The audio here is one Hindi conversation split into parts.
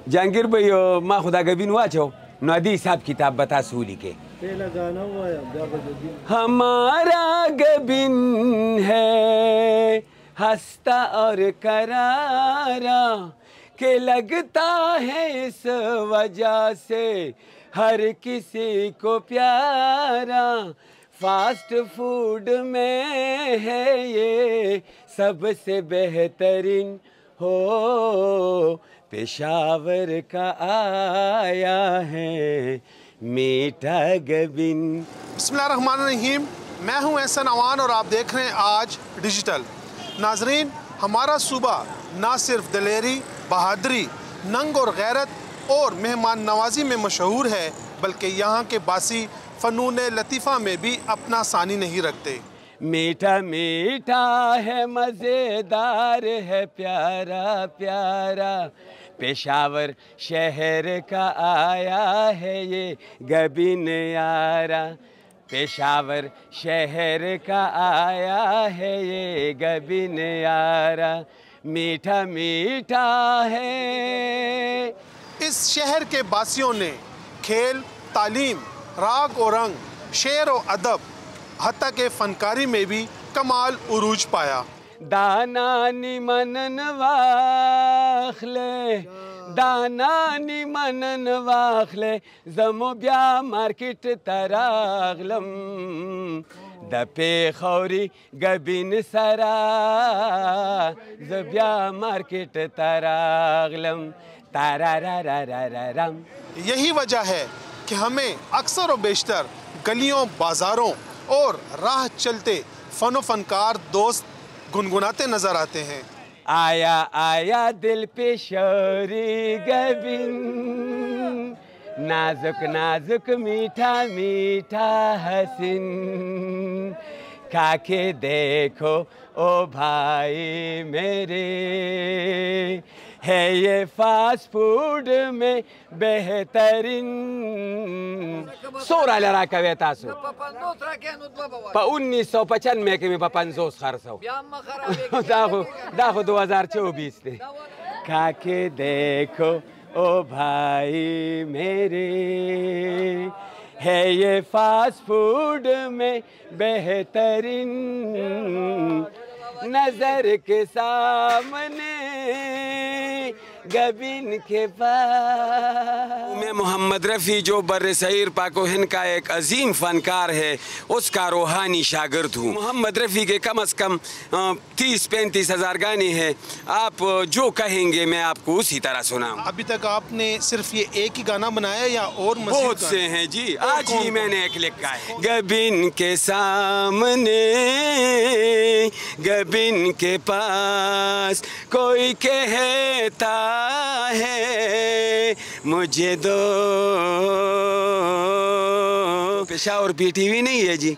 जहांगीर भाई माँ खुदा गबीन वाचो नदी हिसाब किताब बता सूली के हमारा गबीन है हंसता और करारा के लगता है इस वजह से हर किसी को प्यारा फास्ट फूड में है ये सबसे बेहतरीन हो पेशावर का आया है मीठा गबीन। बिस्मिल्लाहिर्रहमानिर्रहीम, मैं हूं एहसन अवान और आप देख रहे हैं आज डिजिटल। नाजरीन, हमारा सूबा ना सिर्फ दलेरी, बहादुरी, नंग और गैरत और मेहमान नवाजी में मशहूर है, बल्कि यहाँ के बासी फ़नून लतीफ़ा में भी अपना सानी नहीं रखते। मीठा मीठा है मज़ेदार है प्यारा प्यारा पेशावर शहर का आया है ये गबीन यारा पेशावर शहर का आया है ये गबीन यारा मीठा मीठा है। इस शहर के बासियों ने खेल, तालीम, राग और रंग, शेर और अदब, हत्ता के फनकारी में भी कमाल उरूज पाया। दाना निमनन वाखले दाना निमनन वाखले जमो ब्या मार्केट तरागलम दपे खौरी गबीन सरा जब्या मार्केट तरागलम ताराराराराराम। यही वजह है कि हमें अक्सर और बेशतर गलियों, बाजारों और राह चलते फनो फनकार दोस्त गुनगुनाते नजर आते हैं। आया आया दिल पे शौरी गबीन नाजुक नाजुक मीठा मीठा हसीन खाके देखो ओ भाई मेरे है ये फास्ट फूड में बेहतरीन सोरा लरा कवेतासो pa 1995 के में पपंजोस खरसो दाखो 2024 थे खाके देखो ओ भाई मेरे है ये फास्ट फूड में बेहतरीन नजर के सामने गबीन के पास। मैं मोहम्मद रफ़ी जो बर्रे सईर पाको हिंद का एक अजीम फनकार है उसका रूहानी शागिर्द हूँ। मोहम्मद रफ़ी के कम से कम 30-35 हज़ार गाने हैं। आप जो कहेंगे मैं आपको उसी तरह सुनाऊँ। अभी तक आपने सिर्फ ये एक ही गाना बनाया या और बहुत से हैं जी? आज ही मैंने एक लिखा है। गबीन के सामने गबीन के पास कोई कहता है मुझे दो। पेशावर पीटीवी नहीं है जी।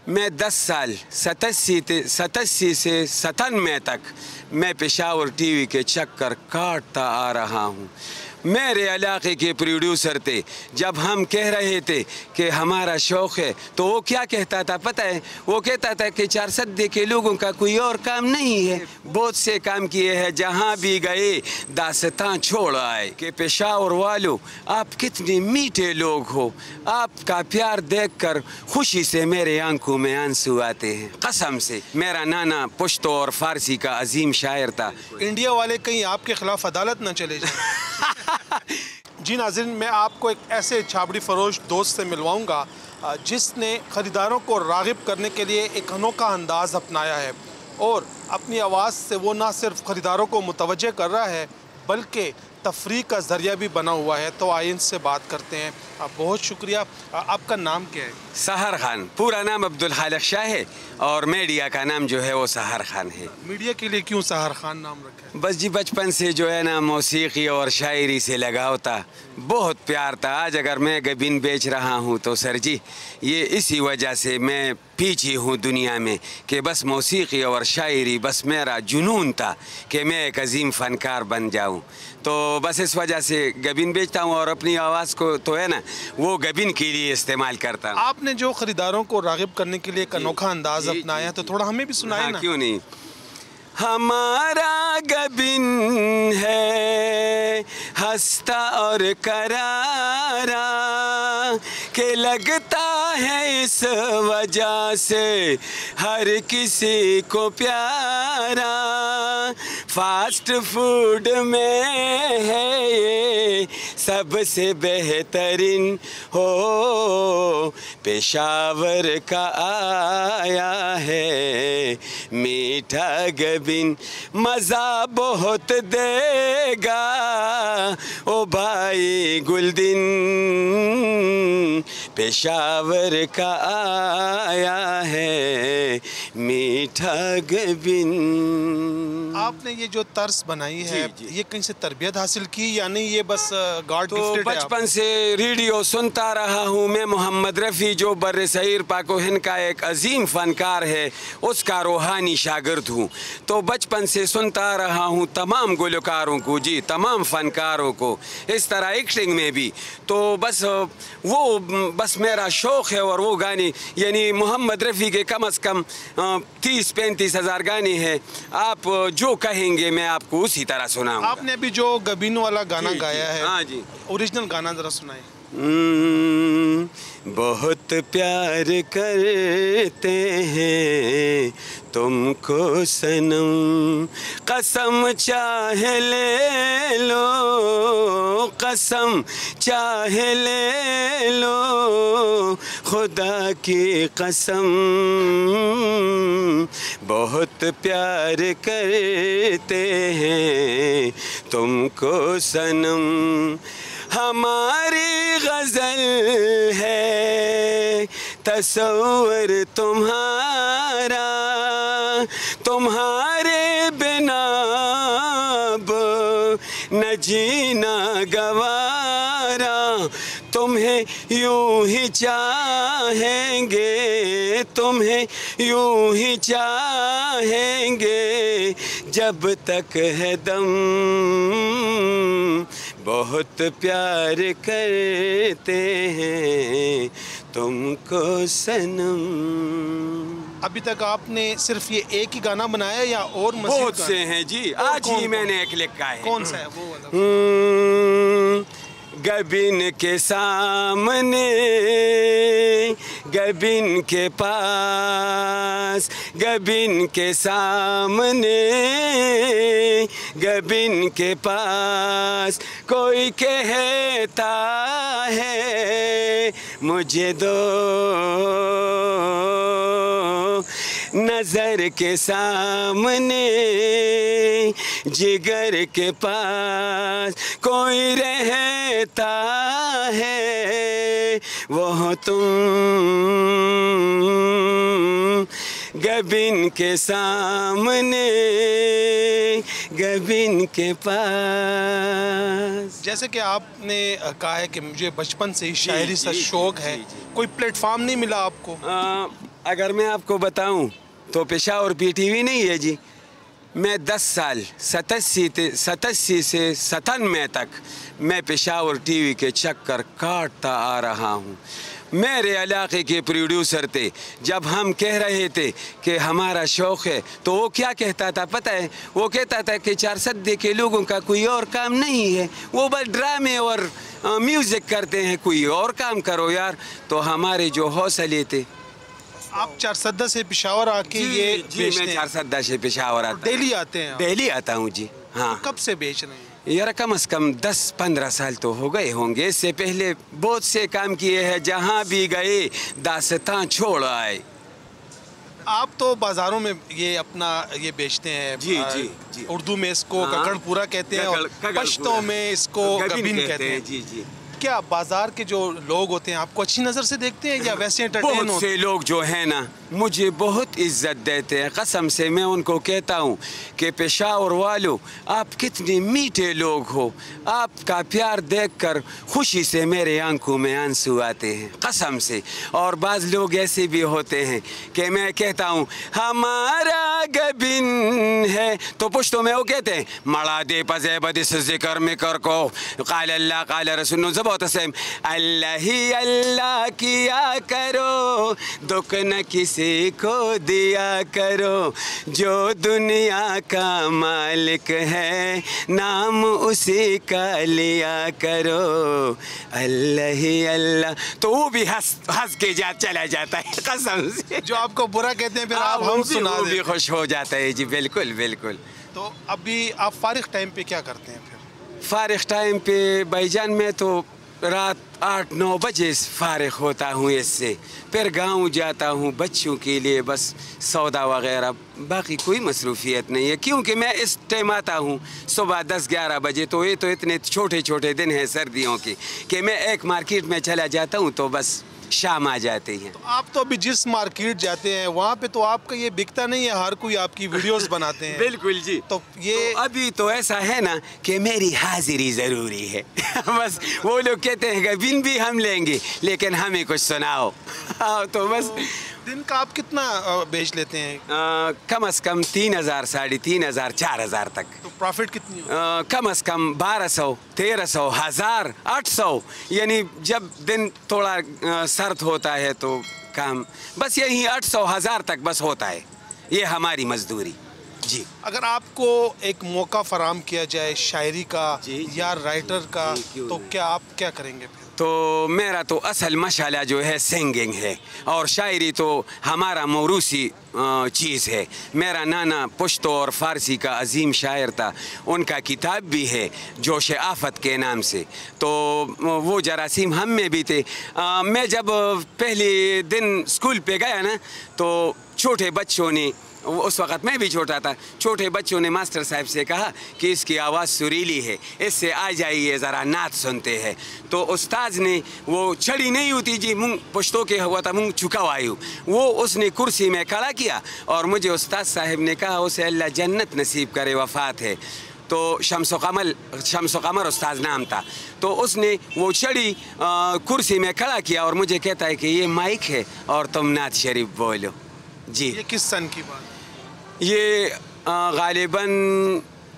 मैं 10 साल 87 से 97 तक मैं पेशावर टीवी के चक्कर काटता आ रहा हूँ। मेरे इलाके के प्रोड्यूसर थे, जब हम कह रहे थे कि हमारा शौक़ है तो वो क्या कहता था पता है? वो कहता था कि 4 सद्दे के लोगों का कोई और काम नहीं है। बहुत से काम किए हैं, जहाँ भी गए दास्तां छोड़ आए कि पेशावर वालों आप कितने मीठे लोग हो। आपका प्यार देखकर खुशी से मेरे आंखों में आंसू आते हैं। कसम से मेरा नाना पश्तो और फारसी का अजीम शायर था। इंडिया वाले कहीं आपके खिलाफ अदालत न चले जाए। जी नाज़रीन, मैं आपको एक ऐसे छाबड़ी फरोश दोस्त से मिलवाऊंगा जिसने ख़रीदारों को राग़िब करने के लिए एक अनोखा अंदाज़ अपनाया है और अपनी आवाज़ से वो ना सिर्फ ख़रीदारों को मुतवज्जे कर रहा है बल्कि तफरीह का ज़रिया भी बना हुआ है। तो आइए इनसे बात करते हैं। बहुत शुक्रिया। आपका नाम क्या है? सहर खान। पूरा नाम अब्दुल खालिक शाह है और मीडिया का नाम जो है वो सहर खान है। मीडिया के लिए क्यों सहर खान नाम रखा है? बस जी बचपन से जो है ना मौसीकी और शायरी से लगाव था, बहुत प्यार था। आज अगर मैं गबीन बेच रहा हूँ तो सर जी ये इसी वजह से मैं पीछे हूँ दुनिया में कि बस मौसीकी और शायरी बस मेरा जुनून था कि मैं एक अजीम फ़नकार बन जाऊँ। तो बस इस वजह से गबीन बेचता हूँ और अपनी आवाज़ को तो है ना वो गबीन के लिए इस्तेमाल करता हूँ। आपने जो ख़रीदारों को राग़िब करने के लिए एक अनोखा अंदाज़ अपनाया तो थोड़ा हमें भी सुनाए ना। क्यों नहीं। हमारा गबिन है हंसता और करारा के लगता है इस वजह से हर किसी को प्यारा। फास्ट फूड में है ये सबसे बेहतरीन हो पेशावर का आया है मीठा गबिन मज़ा बहुत देगा ओ भाई गुलदिन पेशावर का आया है मीठा गबिन। आपने ये जो तर्स बनाई है ये कहीं से तरबियत हासिल की या नहीं ये बस गॉड गिफ्टेड है? बचपन से रेडियो सुनता रहा हूँ मैं। मोहम्मद रफ़ी जो बर्रे सईर पाको हिंद का एक अजीम फ़नकार है उसका रूहानी शागिर्द हूँ। तो बचपन से सुनता रहा हूँ तमाम गुलकारों को जी, तमाम फ़नकारों को, इस तरह एक्टिंग में भी। तो बस वो बस मेरा शौक़ है। और वो गाने यानी मोहम्मद रफ़ी के कम अज़ कम 30-35 हज़ार गाने हैं। आप जो कहेंगे मैं आपको उसी तरह सुनाऊंगा। आपने अभी जो गबिन वाला गाना गाया है, हाँ जी, ओरिजिनल गाना जरा सुनाए। बहुत प्यार करते हैं तुमको सनम, कसम चाहे ले लो, कसम चाहे ले लो, खुदा की कसम। बहुत प्यार करते हैं तुमको सनम, हमारी गज़ल है तस्वर तुम्हारा, तुम्हारे बिना अब न जीना गवारा। तुम्हें यूं ही चाहेंगे, तुम्हें यूं ही चाहेंगे जब तक है दम। बहुत प्यार करते हैं तुमको सनम। अभी तक आपने सिर्फ ये एक ही गाना बनाया या और बहुत से हैं जी? आज ही मैंने एक लिखा है। कौन सा है वो? गबिन के सामने, गबिन के पास, गबिन के सामने, गबिन के पास कोई कहता है मुझे दो, नजर के सामने जिगर के पास कोई रहता है वो तुम, गबिन के सामने गबिन के पास। जैसे कि आपने कहा है कि मुझे बचपन से ही शायरी से शौक़ है, कोई प्लेटफॉर्म नहीं मिला आपको? अगर मैं आपको बताऊं तो पेशावर PTV नहीं है जी। मैं 10 साल 87 से 97 तक मैं पेशावर TV के चक्कर काटता आ रहा हूँ। मेरे इलाके के प्रोड्यूसर थे, जब हम कह रहे थे कि हमारा शौक़ है तो वो क्या कहता था पता है? वो कहता था कि 4 सद्दे के लोगों का कोई और काम नहीं है, वो बस ड्रामे और म्यूज़िक करते हैं, कोई और काम करो यार। तो हमारे जो हौसले थे। आप 4 सद्दा से पेशावर आके ये जी मैं 4 सद्दा से पेशावर आता। डेली आते हैं? डेली आता हूँ जी। हाँ। तो कब से बेच रहे हैं? यार कम से कम 10-15 साल तो हो गए होंगे। इससे पहले बहुत से काम किए हैं, जहाँ भी गए दास्तां छोड़ आए। आप तो बाज़ारों में ये अपना ये बेचते हैं। जी जी जी। उर्दू में इसको ककड़पूरा कहते हैं और पश्तो में इसको गबिन कहते हैं। जी जी। क्या बाजार के जो लोग होते हैं आपको अच्छी नज़र से देखते हैं या वैसे एंटरटेन होते हैं? बहुत से लोग जो है ना मुझे बहुत इज्जत देते हैं। कसम से मैं उनको कहता हूँ कि पेशावर वालों आप कितने मीठे लोग हो, आपका प्यार देखकर खुशी से मेरे आंखों में आंसू आते हैं कसम से। और बाज़ लोग ऐसे भी होते हैं कि मैं कहता हूँ हमारा गबिन है तो पुश्तो में वो कहते हैं मड़ा दे पजे बदिस जिक्र में कर को काल अल्लाह काल रसूल। बहुत सेम। अल्लाह ही अल्लाह किया करो, दुख न किसी को दिया करो, जो दुनिया का मालिक है नाम उसी का लिया करो, अल्लाह ही अल्लाह। तो वो भी हंस के चला जाता है कसम से। जो आपको बुरा कहते हैं फिर आप हम सुना वो दें। भी खुश हो जाता है जी, बिल्कुल बिल्कुल। तो अभी आप फारिग टाइम पे क्या करते हैं फिर? फारिग टाइम पे भाईजान मैं तो रात 8-9 बजे फारिग होता हूँ इससे, फिर गांव जाता हूँ बच्चों के लिए बस सौदा वगैरह, बाकी कोई मसरूफियत नहीं है क्योंकि मैं इस टाइम आता हूँ सुबह 10-11 बजे। तो ये तो इतने छोटे छोटे दिन हैं सर्दियों के कि मैं एक मार्केट में चला जाता हूँ तो बस शाम आ जाती हैं। तो आप तो अभी जिस मार्केट जाते हैं वहाँ पे तो आपका ये बिकता नहीं है, हर कोई आपकी वीडियोस बनाते हैं। बिल्कुल जी। तो ये तो अभी तो ऐसा है ना कि मेरी हाजिरी ज़रूरी है बस वो लोग कहते हैं कि बिन भी हम लेंगे लेकिन हमें कुछ सुनाओ तो बस। दिन का आप कितना बेच लेते हैं? कम से कम 3,000, 3,500, 4,000 तक। तो प्रॉफिट कितनी हो? कम से कम 1200, 1300, 1000, 800, यानी जब दिन थोड़ा सर्द होता है तो काम बस यही 800, 1000 तक बस होता है, ये हमारी मजदूरी जी। अगर आपको एक मौका फराम किया जाए शायरी का जी, या राइटर का क्यों तो नहीं। क्या आप क्या करेंगे फिर? तो मेरा तो असल मशाला जो है सिंगिंग है और शायरी तो हमारा मौरूसी चीज़ है। मेरा नाना पुश्तो और फ़ारसी का अजीम शायर था, उनका किताब भी है जोश आफत के नाम से, तो वो जरासीम हम में भी थे। मैं जब पहले दिन स्कूल पे गया ना तो छोटे बच्चों ने, उस वक़्त मैं भी छोटा था, छोटे बच्चों ने मास्टर साहब से कहा कि इसकी आवाज़ सुरीली है, इससे आ जाइए ज़रा नात सुनते हैं। तो उस्ताद ने वो छड़ी नहीं होती जी, मुंह पुश्तों के हुआ था, मुंह झुका वायु, वो उसने कुर्सी में खड़ा किया और मुझे उस्ताद साहब ने कहा उसे अल्लाह जन्नत नसीब करे, वफ़ात है। तो शम्सो कमर उस्ताद नाम था। तो उसने वो छड़ी कुर्सी में खड़ा किया और मुझे कहता है कि ये माइक है और तुम नात शरीफ बोलो जी। ये किस सन की बात? ये गालिबन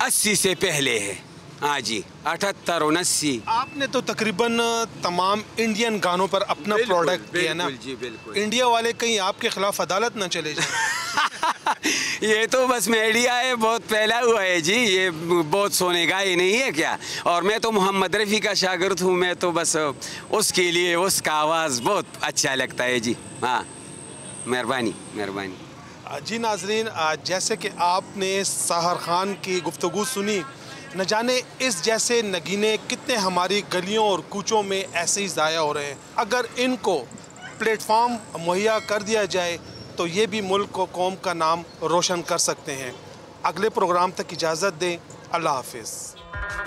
80 से पहले है। हाँ जी, 78 और 80। आपने तो तकरीबन तमाम इंडियन गानों पर अपना प्रोडक्ट किया ना जी बिल्कुल। इंडिया वाले कहीं आपके खिलाफ अदालत ना चले जाए ये तो बस मीडिया है, बहुत फैला हुआ है जी, ये बहुत सोने का ही नहीं है क्या। और मैं तो मोहम्मद रफ़ी का शागिर्द हूँ, मैं तो बस उसके लिए उसका आवाज़ बहुत अच्छा लगता है जी। हाँ, मेहरबानी मेहरबानी। जी नाजरीन, जैसे कि आपने साहर खान की गुफ्तगू सुनी, न जाने इस जैसे नगीने कितने हमारी गलियों और कूचों में ऐसे ही ज़ाया हो रहे हैं। अगर इनको प्लेटफॉर्म मुहैया कर दिया जाए तो ये भी मुल्क और कौम का नाम रोशन कर सकते हैं। अगले प्रोग्राम तक इजाज़त दें। अल्लाह हाफिज़।